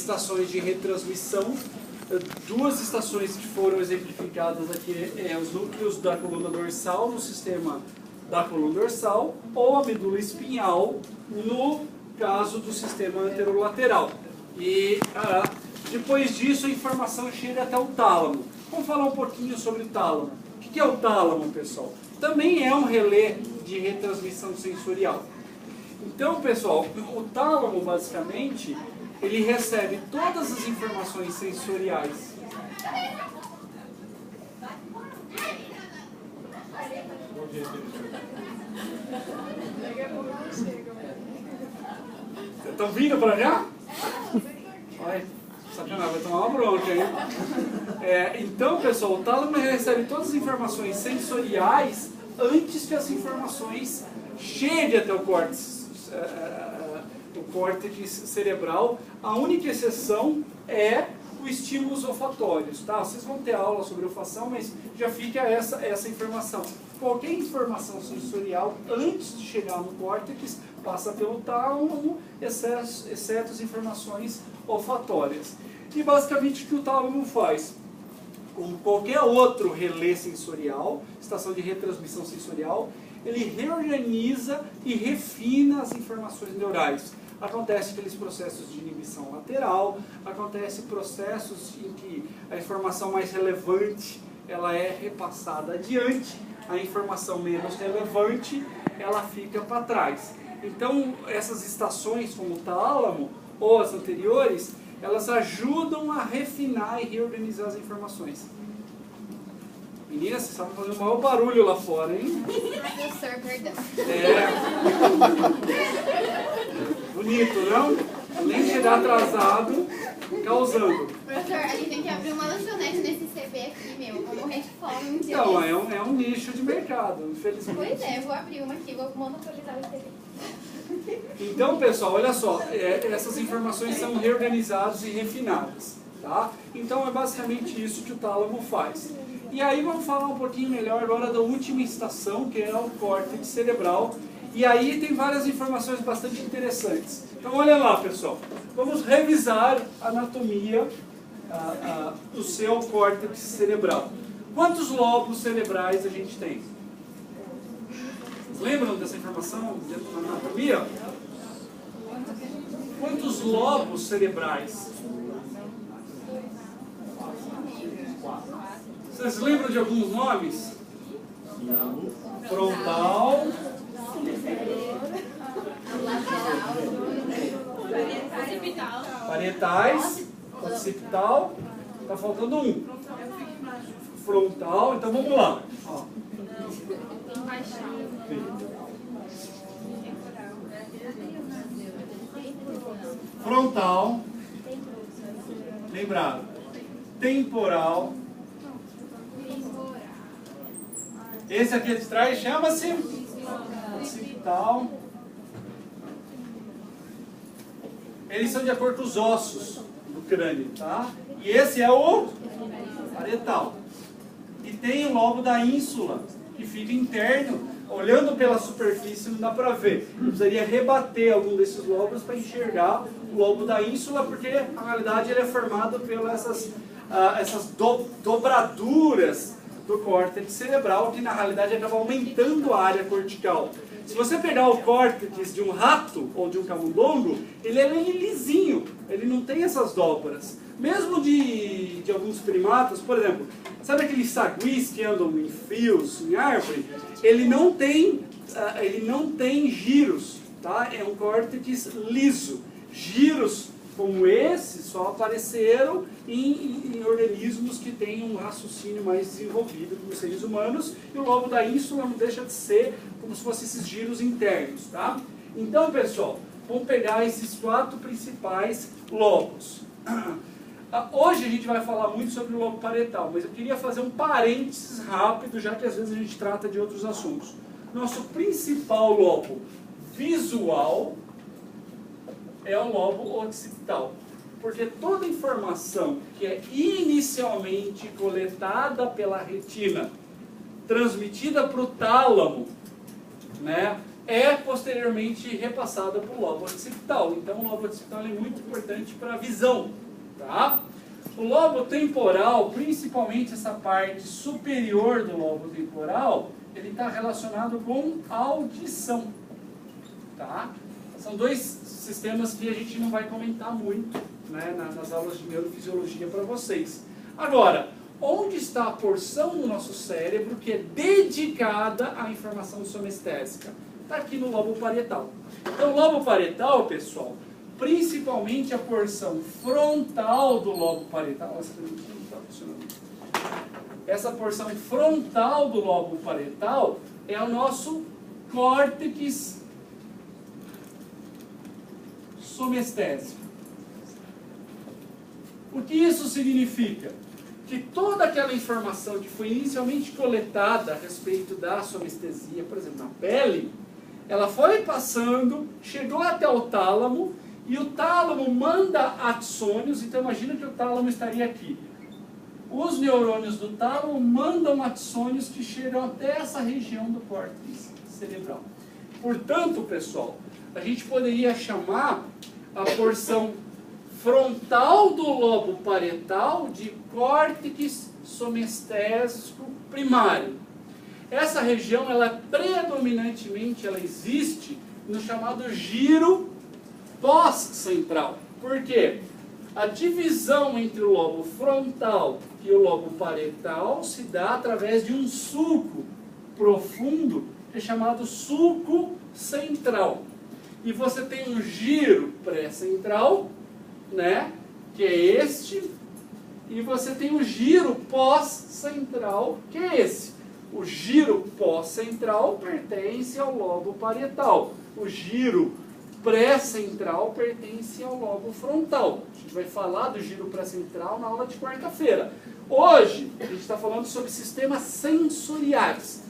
estações de retransmissão. Duas estações que foram exemplificadas aqui os núcleos da coluna dorsal no sistema da coluna dorsal ou a medula espinhal no caso do sistema anterolateral. E depois disso a informação chega até o tálamo. Vamos falar um pouquinho sobre o tálamo. O que é o tálamo, pessoal? Também é um relé de retransmissão sensorial. Então, pessoal, o tálamo, basicamente, ele recebe todas as informações sensoriais. Vocês estão vindo para cá? Olha, sacanagem, vai tomar uma bronca, hein? Então, pessoal, o tálamo recebe todas as informações sensoriais antes que as informações cheguem até o córtex cerebral. A única exceção é os estímulos olfatórios, tá? Vocês vão ter aula sobre olfação, mas já fica essa informação. Qualquer informação sensorial antes de chegar no córtex passa pelo tálamo, exceto as informações olfatórias. E basicamente o que o tálamo faz? Como qualquer outro relé sensorial, estação de retransmissão sensorial, ele reorganiza e refina as informações neurais. Acontece aqueles processos de inibição lateral, acontece processos em que a informação mais relevante ela é repassada adiante, a informação menos relevante ela fica para trás. Então essas estações como o tálamo ou as anteriores, elas ajudam a refinar e reorganizar as informações. Meninas, vocês estavam fazendo o maior barulho lá fora, hein? Professor, perdão. Bonito, não? Nem chegar atrasado, causando. Professor, a gente tem que abrir uma lanchonete nesse CB aqui, meu. Vou morrer de fome um dia. Então, é um nicho de mercado, infelizmente. Pois é, eu vou abrir uma aqui, vou monopolizar o CB. Então, pessoal, olha só, essas informações são reorganizadas e refinadas, tá? Então é basicamente isso que o tálamo faz. E aí vamos falar um pouquinho melhor agora da última estação, que é o córtex cerebral. E aí tem várias informações bastante interessantes. Então olha lá, pessoal, vamos revisar a anatomia do seu córtex cerebral. Quantos lobos cerebrais a gente tem? Lembram dessa informação dentro da anatomia? Quantos lobos cerebrais? Vocês lembram de alguns nomes? Frontal, parietais, occipital, está faltando um. Frontal, então vamos lá. Ó. Frontal, lembrado, temporal, esse aqui de trás chama-se occipital. Eles são de acordo com os ossos do crânio, tá? E esse é o parietal. E tem o lobo da ínsula, que fica interno. Olhando pela superfície não dá para ver. Eu precisaria rebater algum desses lobos para enxergar o lobo da ínsula, porque na realidade ele é formado pelas essas dobraduras do córtex cerebral, que na realidade acaba aumentando a área cortical. Se você pegar o córtex de um rato ou de um camundongo, ele é lisinho, ele não tem essas dobras. Mesmo de alguns primatas, por exemplo, sabe aqueles saguis que andam em fios, em árvore? Ele não tem giros, tá? É um córtex liso. Giros como esse só apareceram em organismos que têm um raciocínio mais desenvolvido como os seres humanos, e o lobo da ínsula não deixa de ser como se fossem esses giros internos, tá? Então, pessoal, vamos pegar esses 4 principais lobos. Hoje a gente vai falar muito sobre o lobo parietal, mas eu queria fazer um parênteses rápido, já que às vezes a gente trata de outros assuntos. Nosso principal lobo visual é o lobo occipital, porque toda informação que é inicialmente coletada pela retina, transmitida para o tálamo, né, é posteriormente repassada para o lobo occipital. Então o lobo occipital é muito importante para a visão. Tá? O lobo temporal, principalmente essa parte superior do lobo temporal, ele está relacionado com audição. Tá? São dois sistemas que a gente não vai comentar muito, né, nas aulas de neurofisiologia para vocês. Agora, onde está a porção do nosso cérebro que é dedicada à informação somestésica? Está aqui no lobo parietal. Então, o lobo parietal, pessoal, principalmente a porção frontal do lobo parietal, essa não está funcionando. Essa porção frontal do lobo parietal é o nosso córtex somestésico. O que isso significa? Que toda aquela informação que foi inicialmente coletada a respeito da somestesia, por exemplo, na pele, ela foi passando, chegou até o tálamo, e o tálamo manda axônios. Então imagina que o tálamo estaria aqui. Os neurônios do tálamo mandam axônios que chegam até essa região do córtex cerebral. Portanto, pessoal, a gente poderia chamar a porção frontal do lobo parietal de córtex somestésico primário. Essa região, ela predominantemente ela existe no chamado giro pós-central. Por quê? A divisão entre o lobo frontal e o lobo parietal se dá através de um sulco profundo, que é chamado sulco central. E você tem um giro pré-central, né, que é este, e você tem o giro pós-central, que é esse. O giro pós-central pertence ao lobo parietal. O giro pré-central pertence ao lobo frontal. A gente vai falar do giro pré-central na aula de quarta-feira. Hoje, a gente está falando sobre sistemas sensoriais.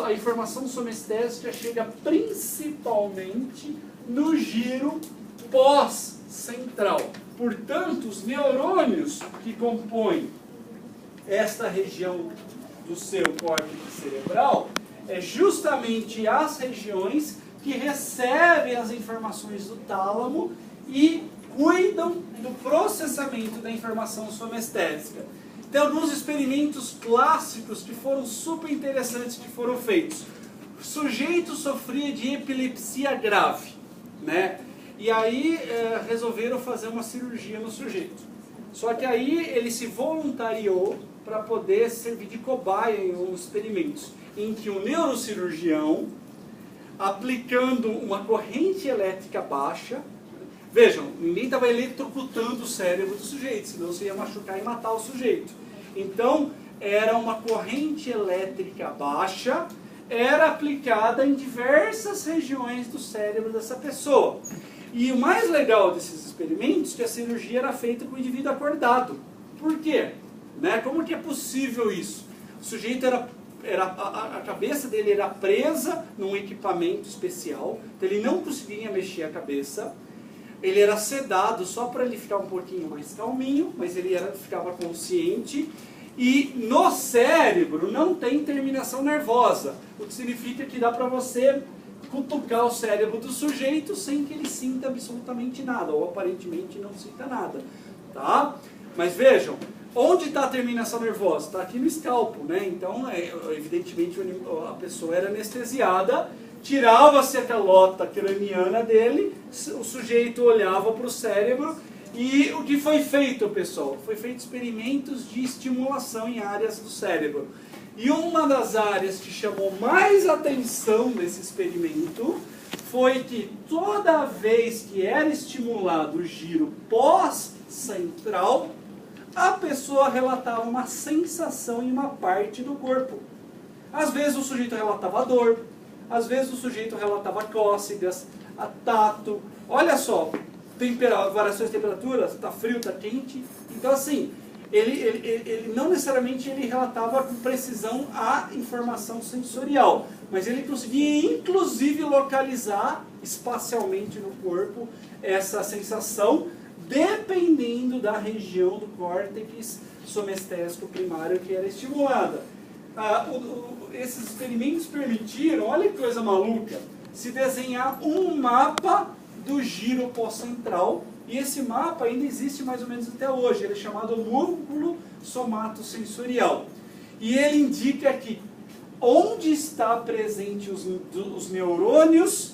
A informação somestésica chega principalmente no giro pós-central. Portanto, os neurônios que compõem esta região do seu córtex cerebral é justamente as regiões que recebem as informações do tálamo e cuidam do processamento da informação somestésica. Tem alguns experimentos clássicos que foram super interessantes que foram feitos. O sujeito sofria de epilepsia grave, né? E aí resolveram fazer uma cirurgia no sujeito. Só que aí ele se voluntariou para poder servir de cobaia em uns experimentos, em que o neurocirurgião, aplicando uma corrente elétrica baixa, vejam, ninguém estava eletrocutando o cérebro do sujeito, senão você ia machucar e matar o sujeito. Então, era uma corrente elétrica baixa, era aplicada em diversas regiões do cérebro dessa pessoa. E o mais legal desses experimentos é que a cirurgia era feita com o indivíduo acordado. Por quê? Né? Como que é possível isso? O sujeito a cabeça dele era presa num equipamento especial, então ele não conseguia mexer a cabeça. Ele era sedado só para ele ficar um pouquinho mais calminho, mas ele ficava consciente. E no cérebro não tem terminação nervosa, o que significa que dá para você cutucar o cérebro do sujeito sem que ele sinta absolutamente nada, ou aparentemente não sinta nada. Tá? Mas vejam, onde está a terminação nervosa? Está aqui no escalpo, né? Então, evidentemente, a pessoa era anestesiada, tirava-se a calota craniana dele, o sujeito olhava para o cérebro, e o que foi feito, pessoal? Foi feito experimentos de estimulação em áreas do cérebro. E uma das áreas que chamou mais atenção nesse experimento foi que toda vez que era estimulado o giro pós-central, a pessoa relatava uma sensação em uma parte do corpo. Às vezes o sujeito relatava dor, às vezes o sujeito relatava cócegas, tato. Olha só, variações de temperatura, está frio, está quente. Então assim, ele não necessariamente ele relatava com precisão a informação sensorial, mas ele conseguia inclusive localizar espacialmente no corpo essa sensação, dependendo da região do córtex somestésico primário que era estimulada. Esses experimentos permitiram, olha que coisa maluca, se desenhar um mapa do giro pós-central, e esse mapa ainda existe mais ou menos até hoje, ele é chamado núcleo somatosensorial. E ele indica aqui onde está presente os neurônios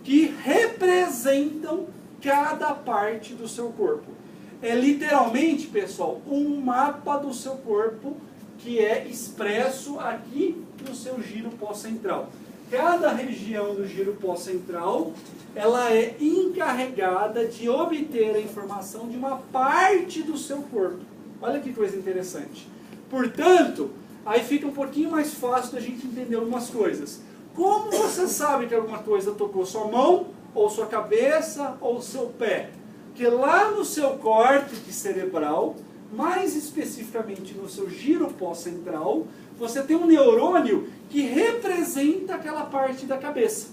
que representam cada parte do seu corpo. É literalmente, pessoal, um mapa do seu corpo que é expresso aqui no seu giro pós-central. Cada região do giro pós-central, ela é encarregada de obter a informação de uma parte do seu corpo. Olha que coisa interessante. Portanto, aí fica um pouquinho mais fácil da gente entender algumas coisas. Como você sabe que alguma coisa tocou sua mão, ou sua cabeça, ou seu pé? Porque lá no seu córtex cerebral, mais especificamente no seu giro pós-central, você tem um neurônio que representa aquela parte da cabeça.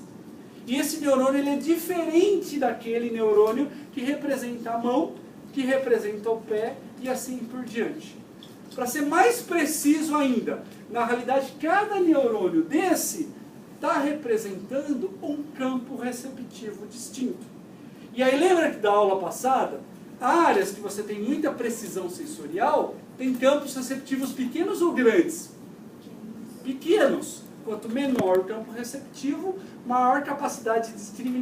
E esse neurônio ele é diferente daquele neurônio que representa a mão, que representa o pé e assim por diante. Para ser mais preciso ainda, na realidade cada neurônio desse está representando um campo receptivo distinto. E aí lembra que da aula passada, áreas que você tem muita precisão sensorial, tem campos receptivos pequenos ou grandes? Pequenos. Quanto menor o campo receptivo, maior capacidade de discriminação